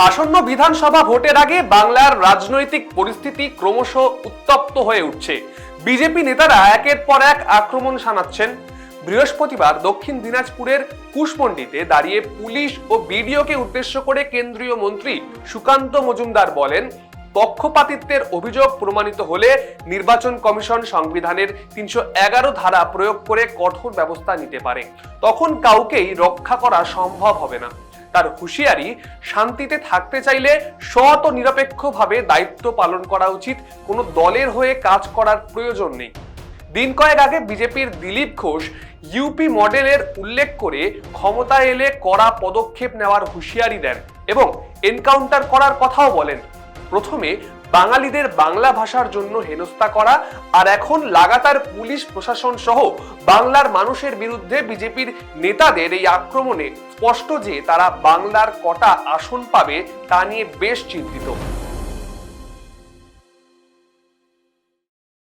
আসন্ন বিধানসভা ভোটের আগে বাংলার রাজনৈতিক পরিস্থিতি ক্রমশ উত্তপ্ত হয়ে উঠছে। বিজেপি নেতারা একের পর এক আক্রমণ শানাচ্ছেন। বৃহস্পতিবার দক্ষিণ দিনাজপুরের কুশমন্ডিতে দাঁড়িয়ে পুলিশ ও বিডিওকে উদ্দেশ্য করে কেন্দ্রীয় মন্ত্রী সুকান্ত মজুমদার বলেন, পক্ষপাতিত্বের অভিযোগ প্রমাণিত হলে নির্বাচন কমিশন সংবিধানের ৩১১ ধারা প্রয়োগ করে কঠোর ব্যবস্থা নিতে পারে। তখন কাউকেই রক্ষা করা সম্ভব হবে না। তার হুঁশিয়ারি, শান্তিতে থাকতে চাইলে সৎ ও নিরপেক্ষভাবে দায়িত্ব পালন করা উচিত, কোনো দলের হয়ে কাজ করার প্রয়োজন নেই। দিন কয়েক আগে বিজেপির দিলীপ ঘোষ ইউপি মডেলের উল্লেখ করে ক্ষমতা এলে কড়া পদক্ষেপ নেওয়ার হুঁশিয়ারি দেন এবং এনকাউন্টার করার কথাও বলেন। প্রথমে বাঙালিদের বাংলা ভাষার জন্য হেনস্থা করা, আর এখন লাগাতার পুলিশ প্রশাসন সহ বাংলার মানুষের বিরুদ্ধে বিজেপির নেতাদের এই আক্রমণে স্পষ্ট যে তারা বাংলার কটা আসন পাবে তা নিয়ে বেশ চিন্তিত।